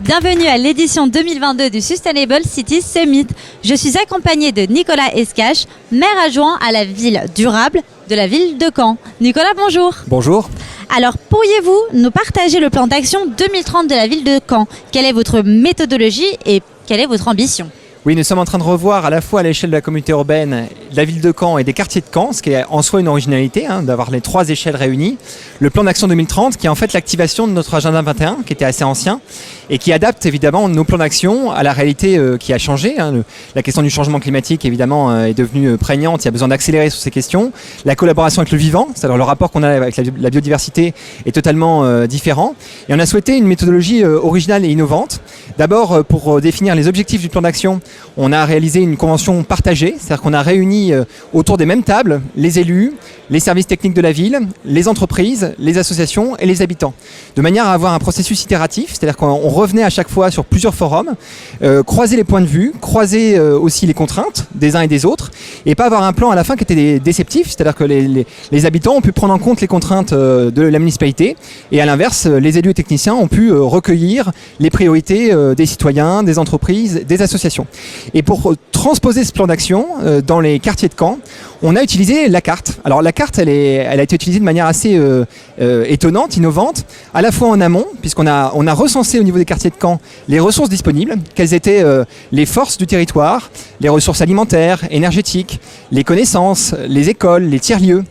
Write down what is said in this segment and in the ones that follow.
Bienvenue à l'édition 2022 du Sustainable City Summit. Je suis accompagnée de Nicolas Escache, maire adjoint à la ville durable de la ville de Caen. Nicolas, bonjour. Bonjour. Alors, pourriez-vous nous partager le plan d'action 2030 de la ville de Caen? Quelle est votre méthodologie et quelle est votre ambition? Oui, nous sommes en train de revoir à la fois à l'échelle de la communauté urbaine, de la ville de Caen et des quartiers de Caen, ce qui est en soi une originalité, d'avoir les trois échelles réunies. Le plan d'action 2030 qui est en fait l'activation de notre agenda 21, qui était assez ancien, et qui adapte évidemment nos plans d'action à la réalité qui a changé. La question du changement climatique évidemment est devenue prégnante, il y a besoin d'accélérer sur ces questions. La collaboration avec le vivant, c'est-à-dire le rapport qu'on a avec la biodiversité est totalement différent. Et on a souhaité une méthodologie originale et innovante. D'abord, pour définir les objectifs du plan d'action, on a réalisé une convention partagée, c'est-à-dire qu'on a réuni autour des mêmes tables les élus, les services techniques de la ville, les entreprises, les associations et les habitants, de manière à avoir un processus itératif, c'est-à-dire qu'on revenait à chaque fois sur plusieurs forums, croiser les points de vue, croiser aussi les contraintes des uns et des autres, et pas avoir un plan à la fin qui était déceptif, c'est-à-dire que les habitants ont pu prendre en compte les contraintes de la municipalité, et à l'inverse, les élus et techniciens ont pu recueillir les priorités des citoyens, des entreprises, des associations. Et pour transposer ce plan d'action dans les quartiers de Caen, on a utilisé la carte. Alors la carte, elle a été utilisée de manière assez étonnante, innovante, à la fois en amont, puisqu'on a recensé au niveau des quartiers de Caen les ressources disponibles, quelles étaient les forces du territoire, les ressources alimentaires, énergétiques, les connaissances, les écoles, les tiers-lieux,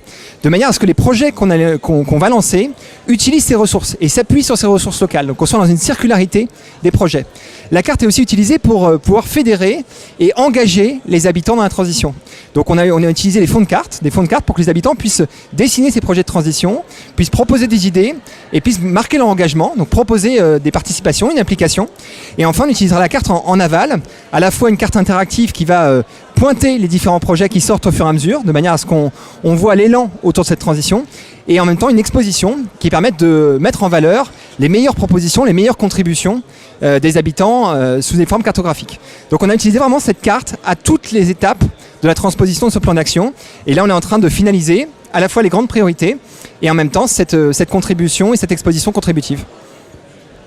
de manière à ce que les projets qu'on va lancer utilisent ces ressources et s'appuient sur ces ressources locales. Donc on soit dans une circularité des projets. La carte est aussi utilisée pour pouvoir fédérer et engager les habitants dans la transition. Donc on a utilisé des fonds de cartes pour que les habitants puissent dessiner ces projets de transition, puissent proposer des idées et puissent marquer leur engagement, donc proposer des participations, une application. Et enfin on utilisera la carte en aval, à la fois une carte interactive qui va pointer les différents projets qui sortent au fur et à mesure, de manière à ce qu'on voit l'élan autour de cette transition, et en même temps une exposition qui permette de mettre en valeur les meilleures propositions, les meilleures contributions des habitants sous des formes cartographiques. Donc on a utilisé vraiment cette carte à toutes les étapes de la transposition de ce plan d'action, et là on est en train de finaliser à la fois les grandes priorités et en même temps cette contribution et cette exposition contributive.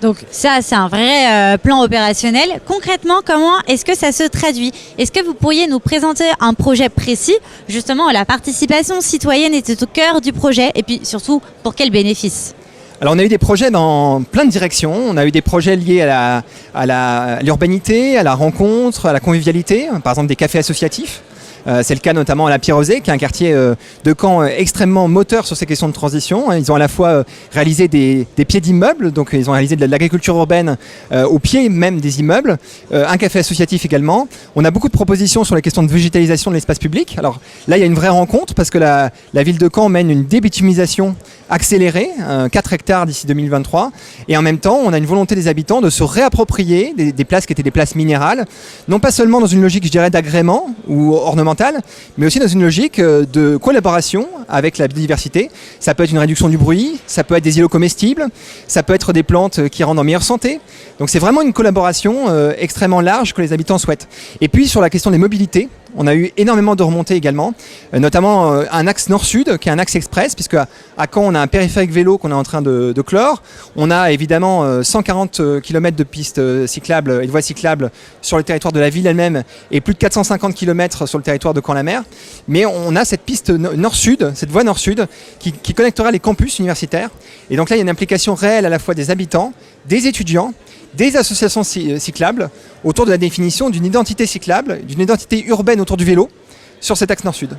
Donc ça, c'est un vrai plan opérationnel. Concrètement, comment est-ce que ça se traduit? Est-ce que vous pourriez nous présenter un projet précis? Justement, la participation citoyenne était au cœur du projet, et puis surtout, pour quel bénéfice? Alors on a eu des projets dans plein de directions. On a eu des projets liés à l'urbanité, à la rencontre, à la convivialité, par exemple des cafés associatifs. C'est le cas notamment à la Pierrosée, qui est un quartier de Caen extrêmement moteur sur ces questions de transition. Ils ont à la fois réalisé des pieds d'immeubles, donc ils ont réalisé de l'agriculture urbaine au pied même des immeubles, un café associatif également. On a beaucoup de propositions sur les questions de végétalisation de l'espace public. Alors là, il y a une vraie rencontre parce que la ville de Caen mène une débitumisation accélérée, 4 hectares d'ici 2023. Et en même temps, on a une volonté des habitants de se réapproprier des places qui étaient des places minérales, non pas seulement dans une logique, je dirais, d'agrément ou ornementale, mais aussi dans une logique de collaboration avec la biodiversité. Ça peut être une réduction du bruit, ça peut être des îlots comestibles, ça peut être des plantes qui rendent en meilleure santé. Donc c'est vraiment une collaboration extrêmement large que les habitants souhaitent. Et puis sur la question des mobilités, on a eu énormément de remontées également, notamment un axe nord-sud qui est un axe express, puisque à Caen on a un périphérique vélo qu'on est en train de clore. On a évidemment 140 km de pistes cyclables et de voies cyclables sur le territoire de la ville elle-même et plus de 450 km sur le territoire de Caen-la-Mer. Mais on a cette piste nord-sud, cette voie nord-sud qui connectera les campus universitaires. Et donc là il y a une implication réelle à la fois des habitants, des étudiants, des associations cyclables autour de la définition d'une identité cyclable, d'une identité urbaine autour du vélo sur cet axe nord-sud.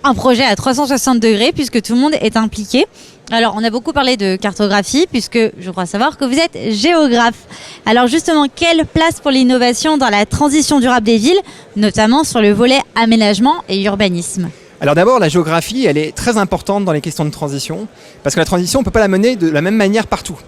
Un projet à 360 degrés puisque tout le monde est impliqué. Alors on a beaucoup parlé de cartographie puisque je crois savoir que vous êtes géographe. Alors justement, quelle place pour l'innovation dans la transition durable des villes, notamment sur le volet aménagement et urbanisme? Alors d'abord, la géographie, elle est très importante dans les questions de transition parce que la transition, on ne peut pas la mener de la même manière partout.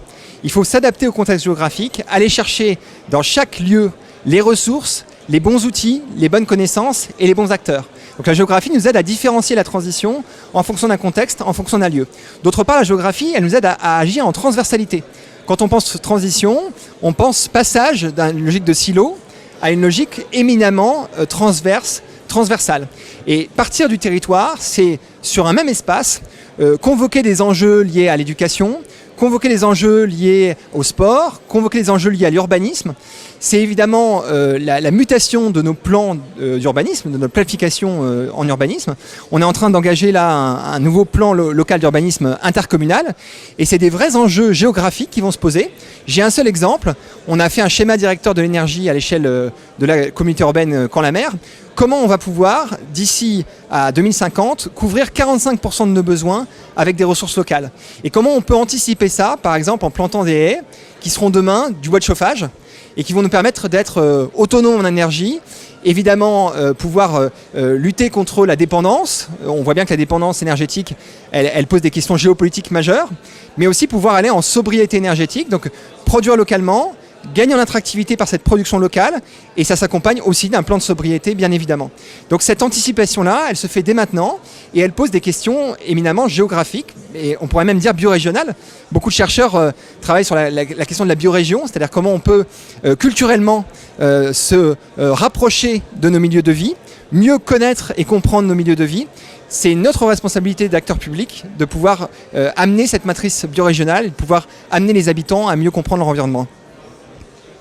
Il faut s'adapter au contexte géographique, aller chercher dans chaque lieu les ressources, les bons outils, les bonnes connaissances et les bons acteurs. Donc la géographie nous aide à différencier la transition en fonction d'un contexte, en fonction d'un lieu. D'autre part, la géographie, elle nous aide à agir en transversalité. Quand on pense transition, on pense passage d'une logique de silo à une logique éminemment transversale. Et partir du territoire, c'est sur un même espace, convoquer des enjeux liés à l'éducation, convoquer les enjeux liés au sport, convoquer les enjeux liés à l'urbanisme. C'est évidemment la mutation de nos plans d'urbanisme, de notre planification en urbanisme. On est en train d'engager là un nouveau plan local d'urbanisme intercommunal et c'est des vrais enjeux géographiques qui vont se poser. J'ai un seul exemple. On a fait un schéma directeur de l'énergie à l'échelle de la communauté urbaine Caen-la-Mer. Comment on va pouvoir, d'ici à 2050, couvrir 45% de nos besoins avec des ressources locales. Et comment on peut anticiper ça, par exemple en plantant des haies qui seront demain du bois de chauffage et qui vont nous permettre d'être autonomes en énergie, évidemment pouvoir lutter contre la dépendance. On voit bien que la dépendance énergétique, elle pose des questions géopolitiques majeures, mais aussi pouvoir aller en sobriété énergétique, donc produire localement, gagner en attractivité par cette production locale, et ça s'accompagne aussi d'un plan de sobriété, bien évidemment. Donc cette anticipation-là, elle se fait dès maintenant, et elle pose des questions éminemment géographiques, et on pourrait même dire biorégionales. Beaucoup de chercheurs travaillent sur la question de la biorégion, c'est-à-dire comment on peut culturellement se rapprocher de nos milieux de vie, mieux connaître et comprendre nos milieux de vie. C'est notre responsabilité d'acteurs publics de pouvoir amener cette matrice biorégionale, de pouvoir amener les habitants à mieux comprendre leur environnement.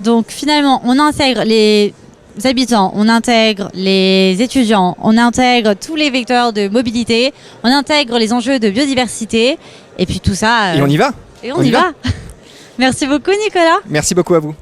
Donc finalement, on intègre les habitants, on intègre les étudiants, on intègre tous les vecteurs de mobilité, on intègre les enjeux de biodiversité, et puis tout ça... Et on y va. Et on y va. Merci beaucoup Nicolas. Merci beaucoup à vous.